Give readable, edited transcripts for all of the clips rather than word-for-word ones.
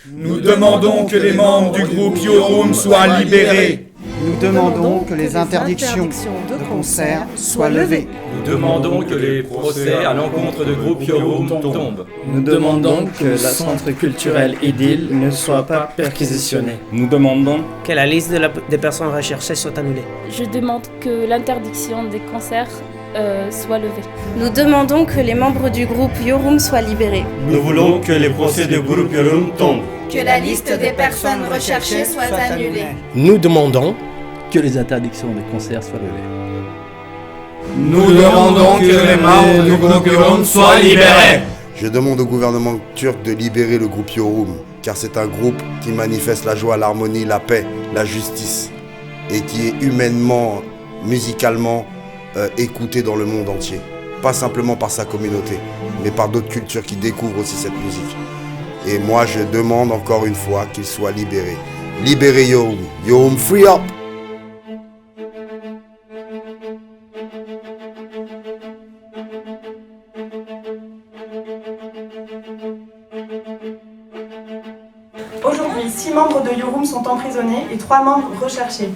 Nous demandons que les membres du groupe Yorum soient libérés. Nous demandons que les interdictions de concert soient levées. Nous demandons que les procès à l'encontre de groupe Yorum tombent. Nous demandons que le centre culturel Idylle ne soit pas perquisitionné. Nous demandons que la liste des personnes recherchées soit annulée. Je demande que l'interdiction des concerts soit levée. Nous demandons que les membres du groupe Yorum soient libérés. Nous voulons que les procès du groupe Yorum tombent. Que la liste des personnes recherchées soit annulée. Nous demandons que les interdictions des concerts soient levées. Nous demandons que les membres du groupe Yorum soient libérés. Je demande au gouvernement turc de libérer le groupe Yorum, car c'est un groupe qui manifeste la joie, l'harmonie, la paix, la justice, et qui est humainement, musicalement écouté dans le monde entier. Pas simplement par sa communauté, mais par d'autres cultures qui découvrent aussi cette musique. Et moi, je demande encore une fois qu'il soit libéré. Libérez Yorum. Yorum, free up! Aujourd'hui, 6 membres de Yorum sont emprisonnés et 3 membres recherchés.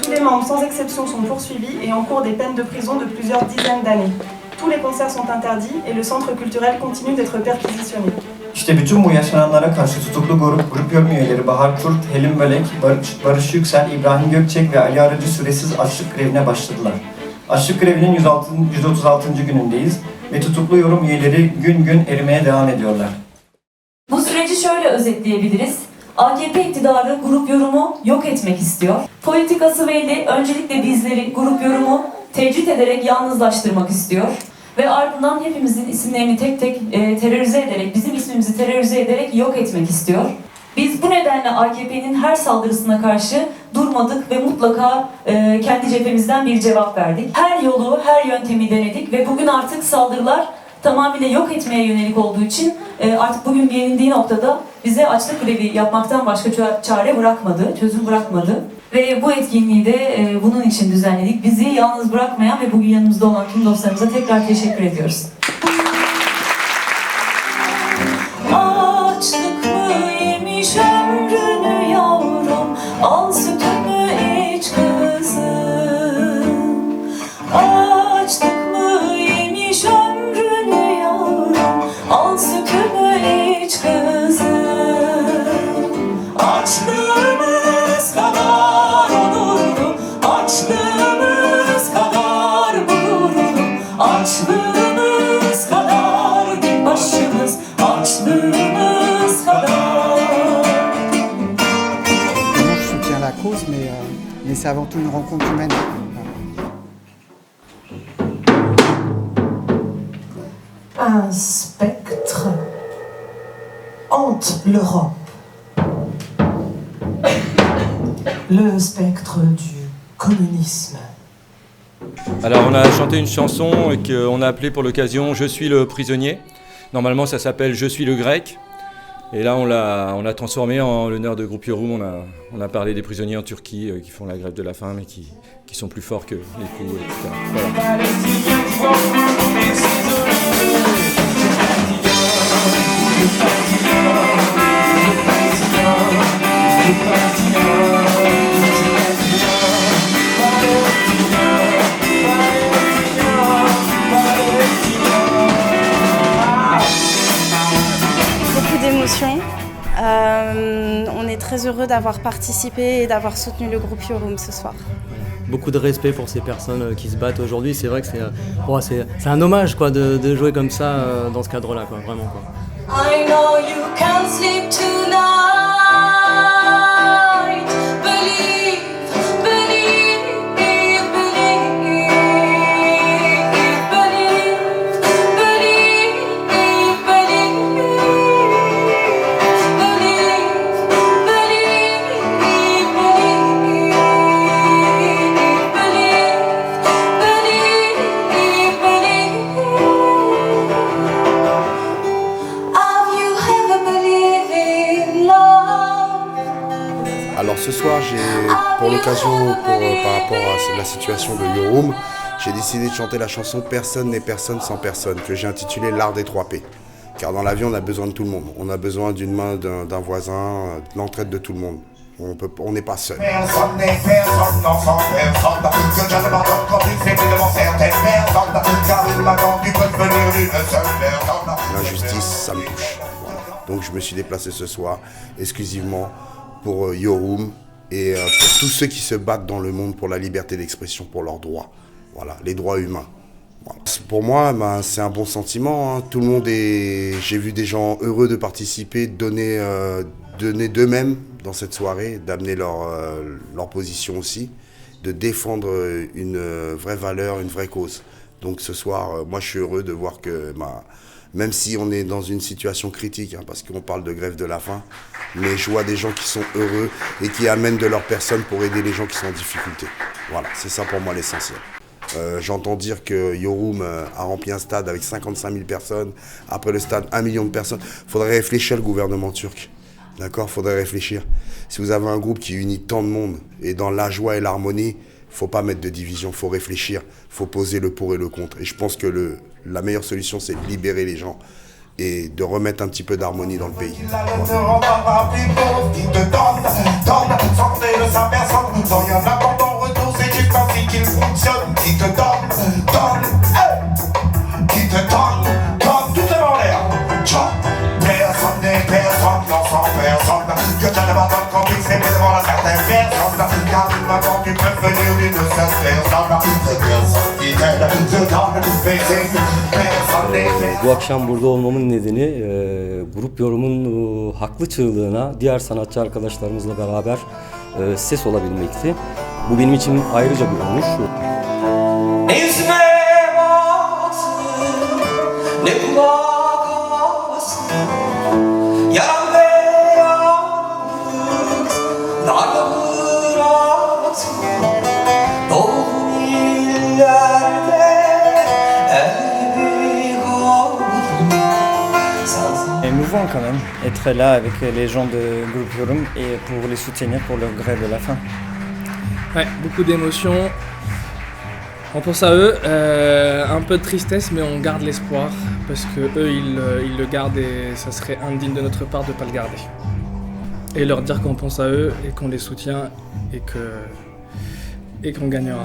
Tous les membres, sans exception, sont poursuivis et encourent des peines de prison de plusieurs dizaines d'années. Tous les concerts sont interdits et le centre culturel continue d'être perquisitionné. İşte bütün bu yaşananlara karşı tutuklu grup Yorum üyeleri Bahar Kurt, Helin Melek, Barış Yüksel, İbrahim Gökçek ve Ali Aracı süresiz açlık grevine başladılar. Açlık grevinin 136. günündeyiz ve tutuklu Yorum üyeleri gün gün erimeye devam ediyorlar. Bu süreci şöyle özetleyebiliriz. AKP iktidarı grup Yorum'u yok etmek istiyor. Politikası belli, öncelikle bizleri, grup Yorum'u tecrit ederek yalnızlaştırmak istiyor. Ve ardından hepimizin isimlerini tek tek terörize ederek, bizim ismimizi terörize ederek yok etmek istiyor. Biz bu nedenle AKP'nin her saldırısına karşı durmadık ve mutlaka kendi cephemizden bir cevap verdik. Her yolu, her yöntemi denedik ve bugün artık saldırılar tamamıyla yok etmeye yönelik olduğu için artık bugün gelindiği noktada bize açlık grevi yapmaktan başka çare bırakmadı, çözüm bırakmadı. Ve bu etkinliği de bunun için düzenledik. Bizi yalnız bırakmayan ve bugün yanımızda olan tüm dostlarımıza tekrar teşekkür ediyoruz. Açlık mı yemiş ömrünü yavrum, al sütümü iç kızım. Açlık mı yemiş ömrünü yavrum, al sütümü iç kızım. Açlığımız kadar onurlu, açlığımız kadar gururlu, açlığımız kadar dik başımız, açlığımız kadar. Je soutiens la cause, mais c'est avant tout une rencontre humaine. Un spectre hante l'Europe. Le spectre du communisme. Alors on a chanté une chanson qu'on a appelée pour l'occasion « Je suis le prisonnier ». Normalement ça s'appelle « Je suis le grec ». Et là on l'a transformé en l'honneur de groupe Yorum. On a parlé des prisonniers en Turquie qui font la grève de la faim mais qui sont plus forts que les coups, etc. Voilà. Beaucoup d'émotions. On est très heureux d'avoir participé et d'avoir soutenu le groupe Yorum ce soir. Beaucoup de respect pour ces personnes qui se battent aujourd'hui. C'est vrai que c'est un hommage quoi, de jouer comme ça dans ce cadre-là, quoi, vraiment. Quoi. I know you can't sleep tonight. Believe, believe, believe, believe, believe, believe, Alors ce soir, pour l'occasion, par rapport à la situation de Yorum, j'ai décidé de chanter la chanson « Personne n'est personne sans personne » que j'ai intitulée « L'art des 3 P ». Car dans la vie, on a besoin de tout le monde. On a besoin d'une main d'un voisin, de l'entraide de tout le monde. On n'est pas seul. Personne n'est personne, non sans personne. Que je ne m'entends quand il s'est pris devant certaines personnes. Car il m'attend, tu peux venir d'une seule personne. L'injustice, ça me touche. Voilà. Donc je me suis déplacé ce soir exclusivement pour Yorum et pour tous ceux qui se battent dans le monde pour la liberté d'expression, pour leurs droits. Voilà, les droits humains. Voilà. Pour moi, c'est un bon sentiment. Hein. Tout le monde est... J'ai vu des gens heureux de participer, donner d'eux-mêmes dans cette soirée, d'amener leur position aussi, de défendre une vraie valeur, une vraie cause. Donc ce soir, moi je suis heureux de voir que, même si on est dans une situation critique, hein, parce qu'on parle de grève de la faim, mais je vois des gens qui sont heureux et qui amènent de leur personne pour aider les gens qui sont en difficulté. Voilà, c'est ça pour moi l'essentiel. J'entends dire que Yorum a rempli un stade avec 55 000 personnes, après le stade 1 million de personnes. Il faudrait réfléchir le gouvernement turc. D'accord, il faudrait réfléchir. Si vous avez un groupe qui unit tant de monde et dans la joie et l'harmonie, il ne faut pas mettre de division, il faut réfléchir, il faut poser le pour et le contre. Et je pense que la meilleure solution, c'est de libérer les gens et de remettre un petit peu d'harmonie dans le pays. Bu akşam burada olmamın nedeni Grup Yorum'un haklı çığlığına diğer sanatçı arkadaşlarımızla beraber ses olabilmekti. Bu benim için ayrıca bir onur. Ne yüzüme baksın, ne kulak asın, yaran ve yalnız, darda bıraksın, doğduğun illerde el gibi kaldım. Émouvant quand même, être là avec les gens de Groupe Yorum et pour les soutenir pour leur grève de la faim. Ouais, beaucoup d'émotions. On pense à eux, un peu de tristesse, mais on garde l'espoir parce que eux ils le gardent et ça serait indigne de notre part de ne pas le garder. Et leur dire qu'on pense à eux et qu'on les soutient et qu'on gagnera.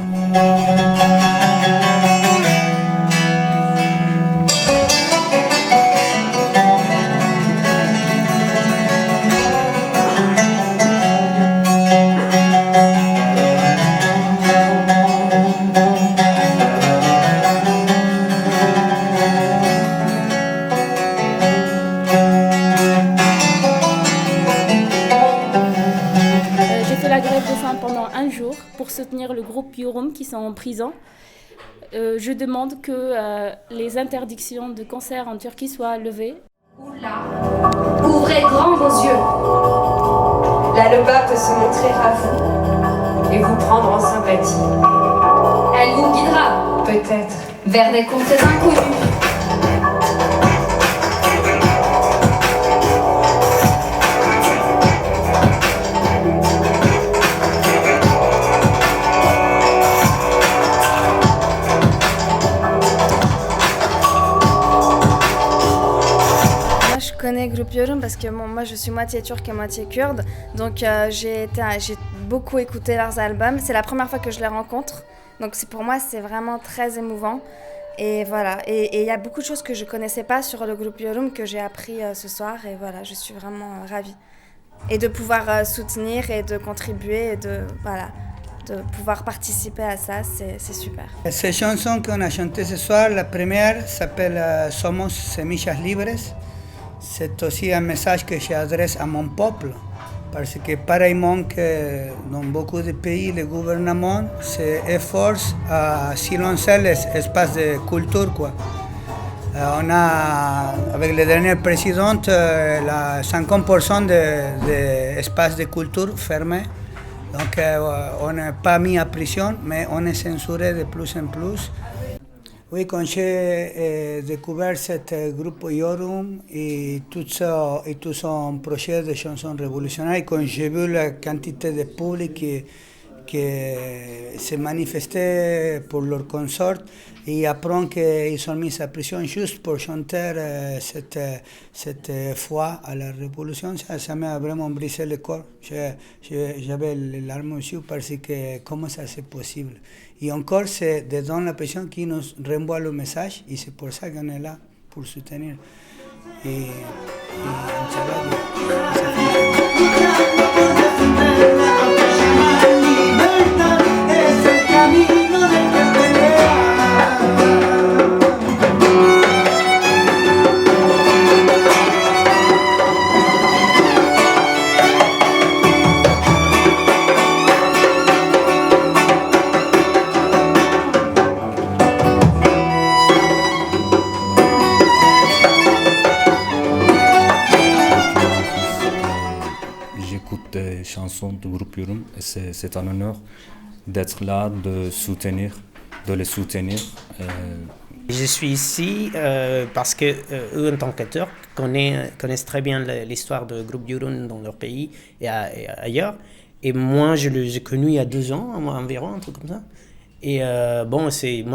Pendant un jour pour soutenir le groupe Yorum qui sont en prison. Je demande que les interdictions de concerts en Turquie soient levées. Ouvrez grand vos yeux. La Loba peut se montrer à vous et vous prendre en sympathie. Elle vous guidera, peut-être, vers des contrées inconnues. Je connais Groupe Yorum parce que moi je suis moitié turque et moitié kurde, donc j'ai beaucoup écouté leurs albums. C'est la première fois que je les rencontre, donc pour moi c'est vraiment très émouvant. Et voilà, et il y a beaucoup de choses que je connaissais pas sur le Groupe Yorum que j'ai appris ce soir, et voilà, je suis vraiment ravie. Et de pouvoir soutenir et de contribuer et de pouvoir participer à ça, c'est super. Ces chansons qu'on a chantées ce soir, la première s'appelle Somos Semillas Libres. C'est aussi un message que j'adresse à mon peuple, parce que pareillement que dans beaucoup de pays, le gouvernement s'efforce à silencer les espaces de culture, quoi. On a, avec la dernière présidente, 50% des espaces de culture fermés. Donc on n'est pas mis à prison, mais on est censuré de plus en plus. Oui, quand j'ai découvert ce groupe Yorum et tout son projet de chansons révolutionnaires, quand j'ai vu la quantité de public qui se manifestaient pour leur consort et apprennent qu'ils sont mis à prison juste pour chanter cette foi à la révolution. Ça m'a vraiment brisé le corps. J'avais les larmes aux yeux parce que comment ça c'est possible. Et encore, c'est dans la prison qui nous renvoie le message et c'est pour ça qu'on est là, pour soutenir. Et des chansons du groupe Yorum et c'est un honneur d'être là, de les soutenir. Je suis ici parce que eux, en tant qu'acteurs, connaissent très bien l'histoire du groupe Yorum dans leur pays et ailleurs. Et moi, je les ai connus il y a 2 ans environ, un truc comme ça. Et moi,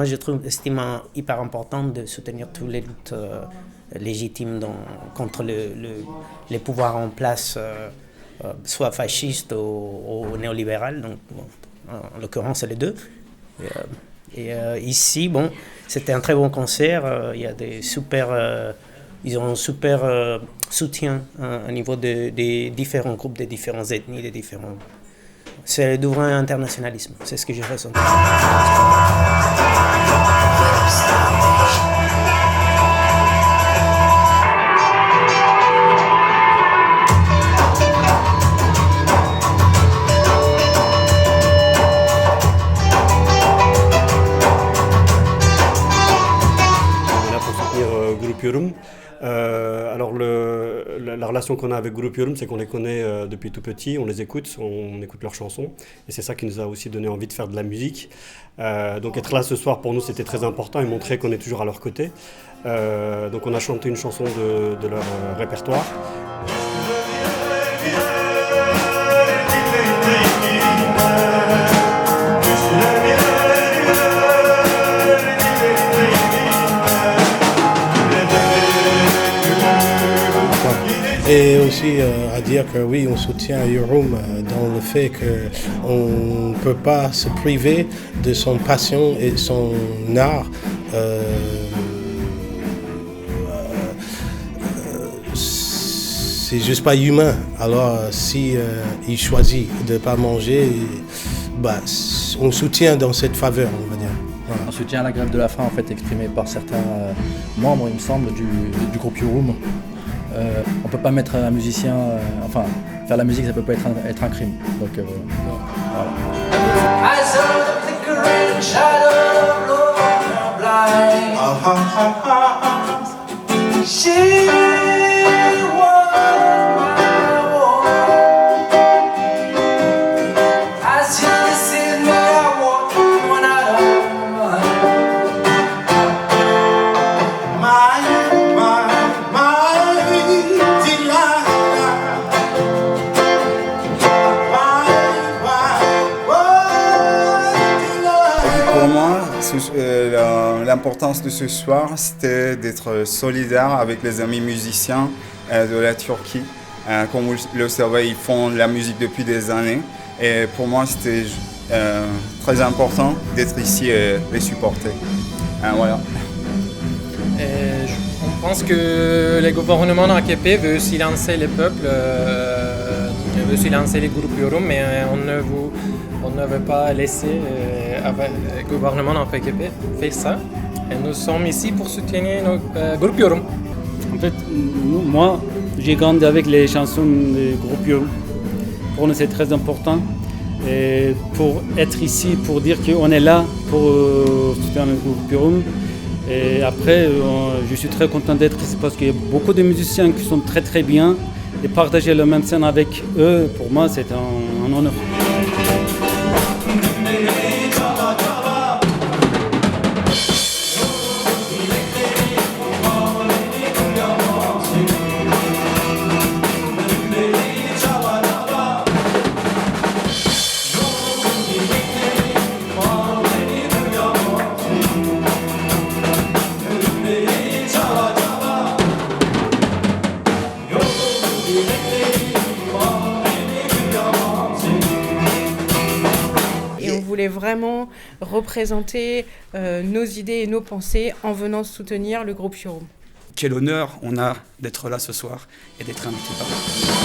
je trouve estime hyper important de soutenir toutes les luttes légitimes contre les pouvoirs en place. Soit fasciste ou néolibéral, donc en l'occurrence c'est les deux. Ici, c'était un très bon concert. Il y a ils ont un super soutien au niveau des différents groupes, des différentes ethnies, des différents. C'est du vrai internationalisme. C'est ce que je ressens. Yorum. Alors la relation qu'on a avec Groupe Yorum, c'est qu'on les connaît depuis tout petit, on les écoute, on écoute leurs chansons et c'est ça qui nous a aussi donné envie de faire de la musique. Donc être là ce soir pour nous c'était très important et montrer qu'on est toujours à leur côté. Donc on a chanté une chanson de leur répertoire. Et aussi à dire que oui, on soutient Yorum dans le fait qu'on ne peut pas se priver de son passion et de son art. C'est juste pas humain. Alors si il choisit de ne pas manger, on soutient dans cette faveur, on va dire. Voilà. On soutient la grève de la faim en fait exprimée par certains membres, il me semble, du groupe Yorum. On ne peut pas mettre un musicien, faire la musique ça peut pas être un crime. Donc voilà. L'importance de ce soir, c'était d'être solidaire avec les amis musiciens de la Turquie. Comme vous le savez, ils font de la musique depuis des années. Et pour moi, c'était très important d'être ici et les supporter. Voilà. On pense que le gouvernement AKP veut silencer les peuples, veut silencer les groupes Yorum, mais on ne veut pas laisser le gouvernement AKP faire ça. Et nous sommes ici pour soutenir nos groupes Yorum. En fait, moi, j'ai grandi avec les chansons du groupe Yorum. Pour nous, c'est très important. Et pour être ici, pour dire qu'on est là pour soutenir le groupe Yorum. Et après, je suis très content d'être ici parce qu'il y a beaucoup de musiciens qui sont très très bien. Et partager la même scène avec eux, pour moi, c'est un honneur. voulait vraiment représenter nos idées et nos pensées en venant soutenir le groupe Yorum. Quel honneur on a d'être là ce soir et d'être invité par vous.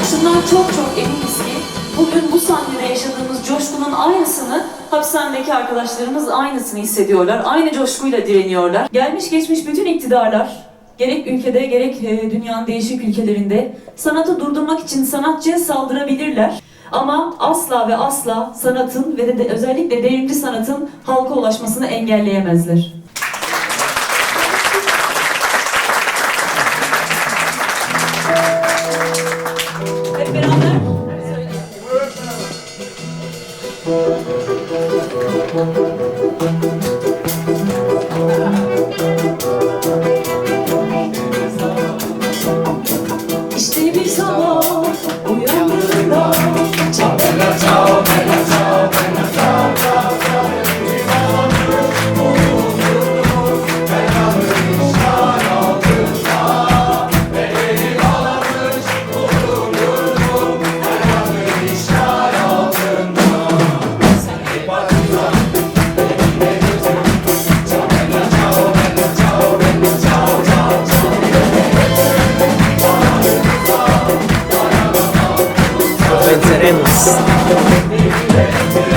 Şundan çok eminiz ki bugün bu sahnede yaşadığımız coşkunun aynısını hapishanedeki arkadaşlarımız aynısını hissediyorlar. Aynı coşkuyla direniyorlar. Gelmiş geçmiş bütün iktidarlar gerek ülkede gerek dünyanın değişik ülkelerinde sanatı durdurmak için sanatçıya saldırabilirler. Ama asla ve asla sanatın ve de özellikle devrimci sanatın halka ulaşmasını engelleyemezler. Hep beraber İşte bir sabah uyandığında ciao bella ciao bella ciao bella ciao ciao ciao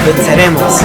Venceremos.